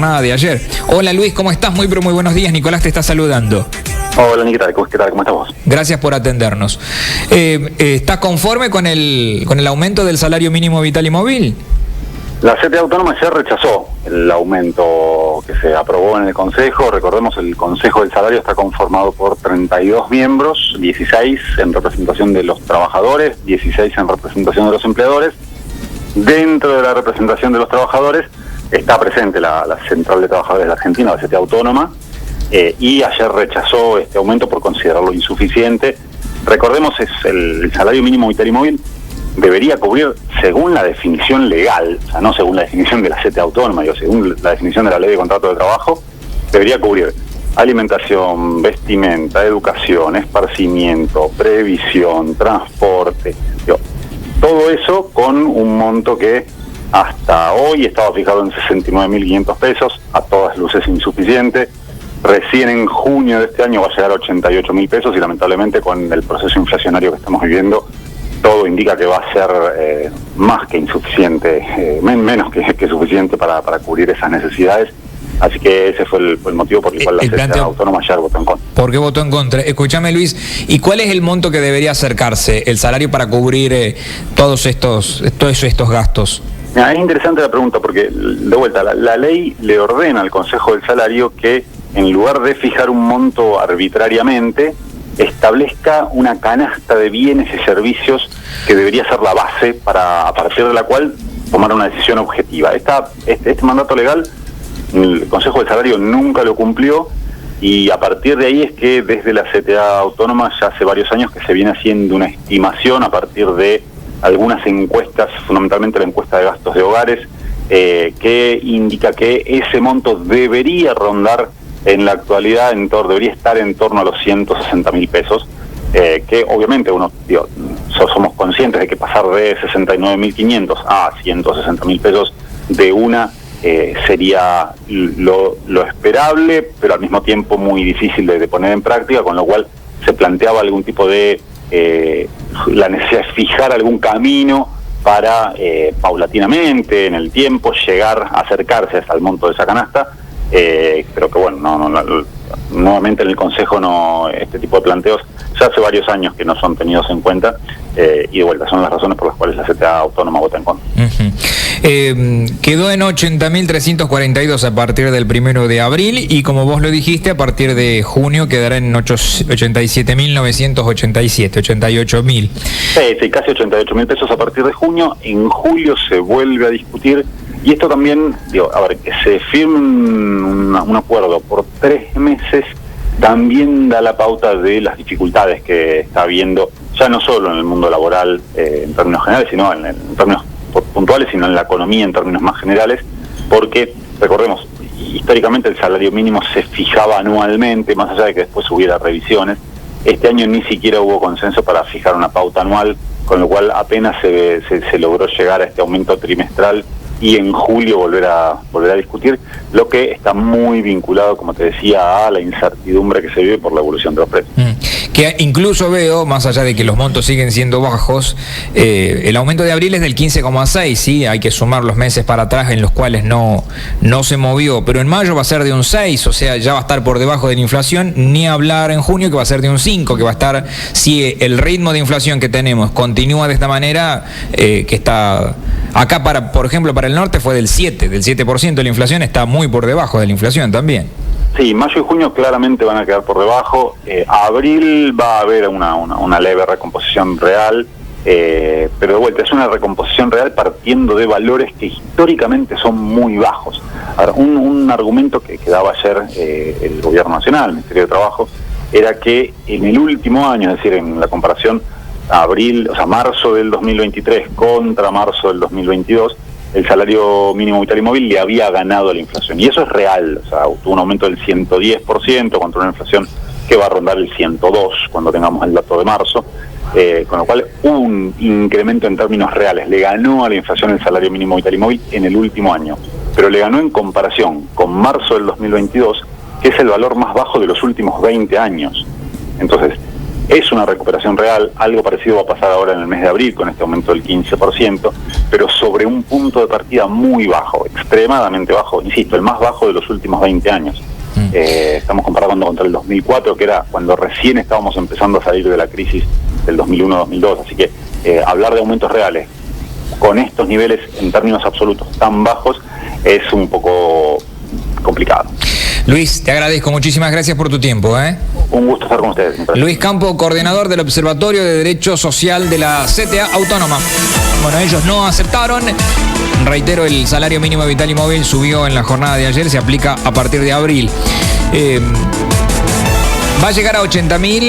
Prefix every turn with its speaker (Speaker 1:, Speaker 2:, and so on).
Speaker 1: Nada de ayer. Hola Luis, ¿cómo estás? Muy buenos días. Nicolás te está saludando.
Speaker 2: Hola Nicolás, ¿qué tal? ¿Cómo estamos?
Speaker 1: Gracias por atendernos. ¿Estás conforme con el aumento del salario mínimo vital y móvil?
Speaker 2: La CTA Autónoma ayer rechazó el aumento que se aprobó en el Consejo. Recordemos, el Consejo del Salario está conformado por 32 miembros, 16 en representación de los trabajadores, 16 en representación de los empleadores. Dentro de la representación de los trabajadores está presente la Central de Trabajadores de la Argentina, la CTA Autónoma, y ayer rechazó este aumento por considerarlo insuficiente. Recordemos, es el salario mínimo vital y móvil debería cubrir, según la definición legal, o sea, no según la definición de la CTA Autónoma, según la definición de la Ley de Contrato de Trabajo, debería cubrir alimentación, vestimenta, educación, esparcimiento, previsión, transporte, todo eso con un monto que hasta hoy estaba fijado en 69.500 pesos, a todas luces insuficiente. Recién en junio de este año va a llegar a 88.000 pesos y lamentablemente con el proceso inflacionario que estamos viviendo, todo indica que va a ser más que insuficiente, menos que suficiente para cubrir esas necesidades. Así que ese fue el motivo por el cual la CTA Autónoma ayer votó en contra.
Speaker 1: ¿Por qué votó en contra? Escúchame Luis, ¿y cuál es el monto que debería acercarse el salario para cubrir todos estos gastos?
Speaker 2: Es interesante la pregunta porque, de vuelta, la ley le ordena al Consejo del Salario que en lugar de fijar un monto arbitrariamente, establezca una canasta de bienes y servicios que debería ser la base para, a partir de la cual, tomar una decisión objetiva. Este mandato legal, el Consejo del Salario nunca lo cumplió y a partir de ahí es que desde la CTA Autónoma ya hace varios años que se viene haciendo una estimación a partir de algunas encuestas, fundamentalmente la encuesta de gastos de hogares, que indica que ese monto debería rondar en la actualidad, debería estar en torno a los 160.000 pesos, que obviamente somos conscientes de que pasar de 69.500 a 160.000 pesos de una sería lo esperable, pero al mismo tiempo muy difícil de poner en práctica, con lo cual se planteaba algún tipo de la necesidad de fijar algún camino para paulatinamente en el tiempo llegar a acercarse al monto de esa canasta, pero que bueno, nuevamente en el Consejo este tipo de planteos ya hace varios años que no son tenidos en cuenta, y de vuelta son las razones por las cuales la CTA Autónoma vota en contra.
Speaker 1: Quedó en 80.342 a partir del 1 de abril y como vos lo dijiste, a partir de junio quedará en 87.987, 88.000.
Speaker 2: Sí, casi 88.000 pesos a partir de junio. En julio se vuelve a discutir y esto también, que se firme un acuerdo por 3 meses también da la pauta de las dificultades que está habiendo, ya no solo en el mundo laboral en términos generales, sino en términos puntuales, sino en la economía en términos más generales, porque, recordemos, históricamente el salario mínimo se fijaba anualmente, más allá de que después hubiera revisiones. Este año ni siquiera hubo consenso para fijar una pauta anual, con lo cual apenas se logró llegar a este aumento trimestral y en julio volver a discutir, lo que está muy vinculado, como te decía, a la incertidumbre que se vive por la evolución de los precios.
Speaker 1: Que incluso veo, más allá de que los montos siguen siendo bajos, el aumento de abril es del 15,6, ¿sí? Hay que sumar los meses para atrás en los cuales no se movió, pero en mayo va a ser de un 6, o sea, ya va a estar por debajo de la inflación, ni hablar en junio que va a ser de un 5, que va a estar, si el ritmo de inflación que tenemos continúa de esta manera, que está acá, por ejemplo, para el norte fue del 7%, la inflación está muy por debajo de la inflación también.
Speaker 2: Sí, mayo y junio claramente van a quedar por debajo. Abril va a haber una leve recomposición real, pero de vuelta es una recomposición real partiendo de valores que históricamente son muy bajos. Ahora, un argumento que daba ayer el Gobierno Nacional, el Ministerio de Trabajo, era que en el último año, es decir, en la comparación marzo del 2023 contra marzo del 2022, el salario mínimo vital y móvil le había ganado a la inflación. Y eso es real, tuvo un aumento del 110% contra una inflación que va a rondar el 102% cuando tengamos el dato de marzo, con lo cual hubo un incremento en términos reales. Le ganó a la inflación el salario mínimo vital y móvil en el último año, pero le ganó en comparación con marzo del 2022, que es el valor más bajo de los últimos 20 años. Entonces, Es una recuperación real, algo parecido va a pasar ahora en el mes de abril con este aumento del 15%, pero sobre un punto de partida muy bajo, extremadamente bajo, insisto, el más bajo de los últimos 20 años. Estamos comparando contra el 2004, que era cuando recién estábamos empezando a salir de la crisis del 2001-2002, así que hablar de aumentos reales con estos niveles en términos absolutos tan bajos es un poco complicado.
Speaker 1: Luis, te agradezco, muchísimas gracias por tu tiempo.
Speaker 2: Un gusto estar con ustedes.
Speaker 1: Luis Campo, coordinador del Observatorio de Derecho Social de la CTA Autónoma. Bueno, ellos no aceptaron. Reitero, el salario mínimo vital y móvil subió en la jornada de ayer, se aplica a partir de abril. Va a llegar a 80.000